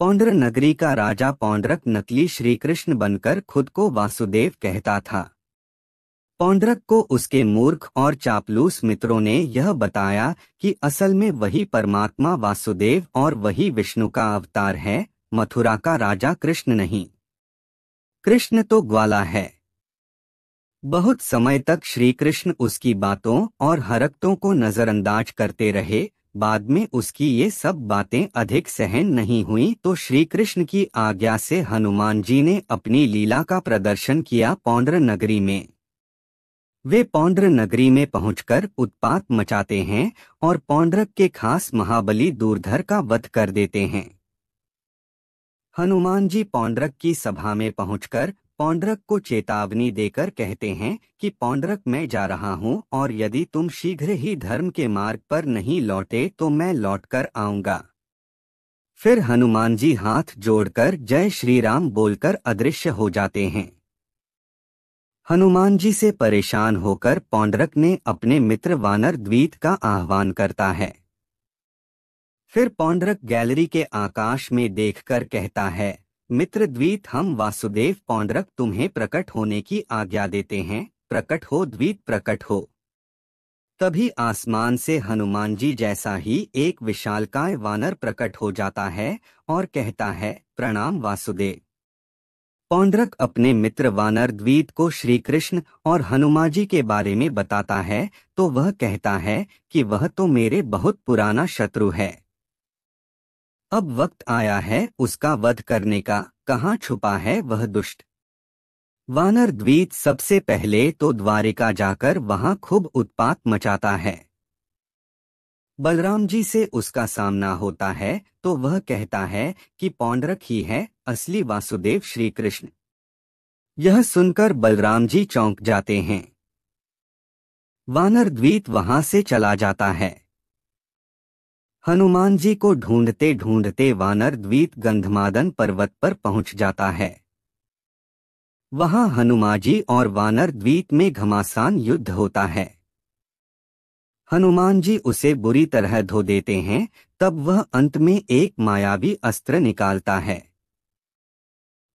पौंड्र नगरी का राजा पौंड्रक नकली श्री कृष्ण बनकर खुद को वासुदेव कहता था। पौंड्रक को उसके मूर्ख और चापलूस मित्रों ने यह बताया कि असल में वही परमात्मा वासुदेव और वही विष्णु का अवतार है, मथुरा का राजा कृष्ण नहीं। कृष्ण तो ग्वाला है। बहुत समय तक श्री कृष्ण उसकी बातों और हरकतों को नजरअंदाज करते रहे। बाद में उसकी ये सब बातें अधिक सहन नहीं हुई तो श्री कृष्ण की आज्ञा से हनुमान जी ने अपनी लीला का प्रदर्शन किया पौंड्र नगरी में। वे पौंड्र नगरी में पहुंचकर उत्पात मचाते हैं और पौंड्रक के खास महाबली दूरधर का वध कर देते हैं। हनुमान जी पौंड्रक की सभा में पहुंचकर पौंड्रक को चेतावनी देकर कहते हैं कि पौंड्रक मैं जा रहा हूं और यदि तुम शीघ्र ही धर्म के मार्ग पर नहीं लौटे तो मैं लौटकर आऊंगा। फिर हनुमान जी हाथ जोड़कर जय श्री राम बोलकर अदृश्य हो जाते हैं। हनुमान जी से परेशान होकर पौंड्रक ने अपने मित्र वानर द्वीत का आह्वान करता है। फिर पौंड्रक गैलरी के आकाश में देखकर कहता है, मित्र द्वीत हम वासुदेव पौंड्रक तुम्हें प्रकट होने की आज्ञा देते हैं, प्रकट हो द्वीत प्रकट हो। तभी आसमान से हनुमान जी जैसा ही एक विशालकाय वानर प्रकट हो जाता है और कहता है, प्रणाम वासुदेव। पौंड्रक अपने मित्र वानर द्वीत को श्री कृष्ण और हनुमान जी के बारे में बताता है तो वह कहता है कि वह तो मेरे बहुत पुराना शत्रु है। अब वक्त आया है उसका वध करने का, कहाँ छुपा है वह दुष्ट। वानर द्वीत सबसे पहले तो द्वारिका जाकर वहां खूब उत्पात मचाता है। बलराम जी से उसका सामना होता है तो वह कहता है कि पौंड्रक ही है असली वासुदेव श्री कृष्ण। यह सुनकर बलराम जी चौंक जाते हैं। वानर द्वीत वहां से चला जाता है। हनुमान जी को ढूंढते ढूंढते वानर द्वीत गंधमादन पर्वत पर पहुंच जाता है। वहां हनुमान जी और वानर द्वीत में घमासान युद्ध होता है। हनुमान जी उसे बुरी तरह धो देते हैं। तब वह अंत में एक मायावी अस्त्र निकालता है।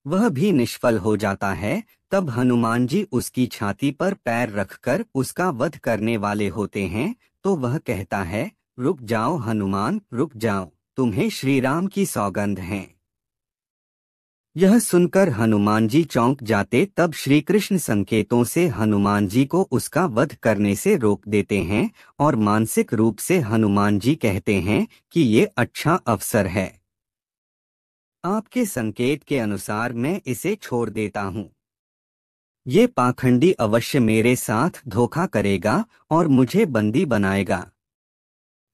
वह भी निष्फल हो जाता है। तब हनुमान जी उसकी छाती पर पैर रखकर उसका वध करने वाले होते हैं तो वह कहता है, रुक जाओ हनुमान रुक जाओ, तुम्हें श्री राम की सौगंध है। यह सुनकर हनुमान जी चौंक जाते तब श्री कृष्ण संकेतों से हनुमान जी को उसका वध करने से रोक देते हैं और मानसिक रूप से हनुमान जी कहते हैं कि ये अच्छा अवसर है। आपके संकेत के अनुसार मैं इसे छोड़ देता हूँ। ये पाखंडी अवश्य मेरे साथ धोखा करेगा और मुझे बंदी बनाएगा।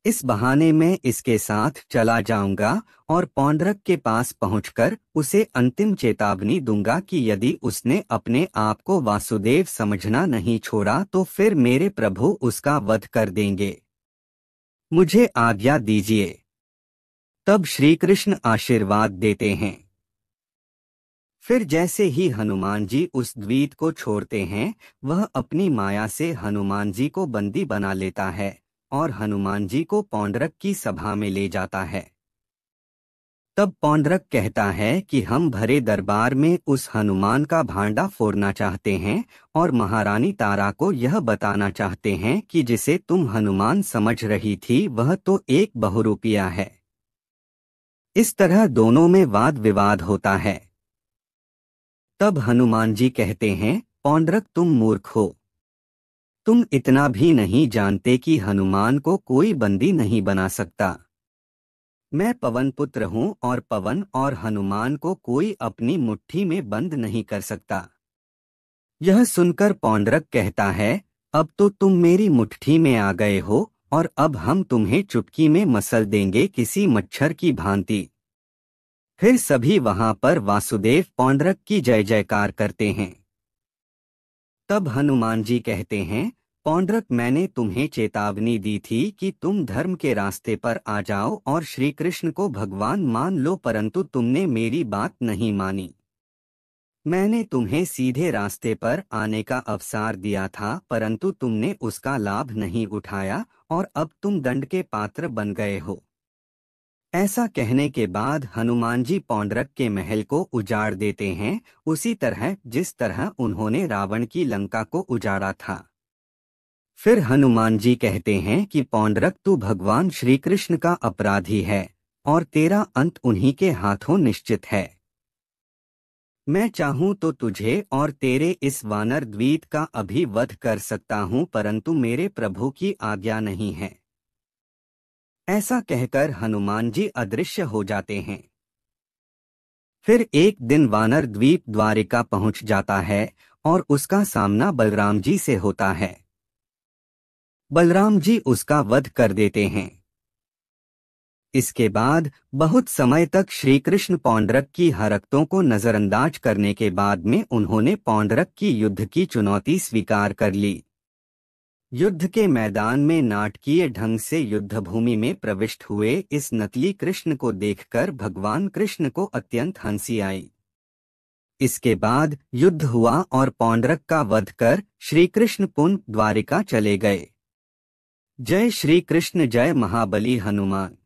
इस बहाने मैं इसके साथ चला जाऊंगा और पौंड्रक के पास पहुंचकर उसे अंतिम चेतावनी दूंगा कि यदि उसने अपने आप को वासुदेव समझना नहीं छोड़ा तो फिर मेरे प्रभु उसका वध कर देंगे। मुझे आज्ञा दीजिए। तब श्री कृष्ण आशीर्वाद देते हैं। फिर जैसे ही हनुमान जी उस द्वीत को छोड़ते हैं वह अपनी माया से हनुमान जी को बंदी बना लेता है और हनुमान जी को पौंड्रक की सभा में ले जाता है। तब पौंड्रक कहता है कि हम भरे दरबार में उस हनुमान का भांडा फोड़ना चाहते हैं और महारानी तारा को यह बताना चाहते हैं कि जिसे तुम हनुमान समझ रही थी वह तो एक बहुरूपिया है। इस तरह दोनों में वाद विवाद होता है। तब हनुमान जी कहते हैं, पौंड्रक तुम मूर्ख हो। तुम इतना भी नहीं जानते कि हनुमान को कोई बंदी नहीं बना सकता। मैं पवन पुत्र हूँ और पवन और हनुमान को कोई अपनी मुट्ठी में बंद नहीं कर सकता। यह सुनकर पौंड्रक कहता है, अब तो तुम मेरी मुट्ठी में आ गए हो और अब हम तुम्हें चुटकी में मसल देंगे किसी मच्छर की भांति। फिर सभी वहां पर वासुदेव पौंड्रक की जय जयकार करते हैं। तब हनुमान जी कहते हैं, पौंड्रक मैंने तुम्हें चेतावनी दी थी कि तुम धर्म के रास्ते पर आ जाओ और श्री कृष्ण को भगवान मान लो, परंतु तुमने मेरी बात नहीं मानी। मैंने तुम्हें सीधे रास्ते पर आने का अवसर दिया था परंतु तुमने उसका लाभ नहीं उठाया और अब तुम दंड के पात्र बन गए हो। ऐसा कहने के बाद हनुमान जी पौंड्रक के महल को उजाड़ देते हैं, उसी तरह जिस तरह उन्होंने रावण की लंका को उजाड़ा था। फिर हनुमान जी कहते हैं कि पौंड्रक तू भगवान श्री कृष्ण का अपराधी है और तेरा अंत उन्हीं के हाथों निश्चित है। मैं चाहूं तो तुझे और तेरे इस वानर द्वीप का अभी वध कर सकता हूं, परंतु मेरे प्रभु की आज्ञा नहीं है। ऐसा कहकर हनुमान जी अदृश्य हो जाते हैं। फिर एक दिन वानर द्वीप द्वारिका पहुंच जाता है और उसका सामना बलराम जी से होता है। बलराम जी उसका वध कर देते हैं। इसके बाद बहुत समय तक श्री कृष्ण पौंड्रक की हरकतों को नजरअंदाज करने के बाद में उन्होंने पौंड्रक की युद्ध की चुनौती स्वीकार कर ली। युद्ध के मैदान में नाटकीय ढंग से युद्धभूमि में प्रविष्ट हुए इस नकली कृष्ण को देखकर भगवान कृष्ण को अत्यंत हंसी आई। इसके बाद युद्ध हुआ और पौंड्रक का वध कर श्री कृष्ण पुनः द्वारिका चले गए। जय श्री कृष्ण, जय महाबली हनुमान।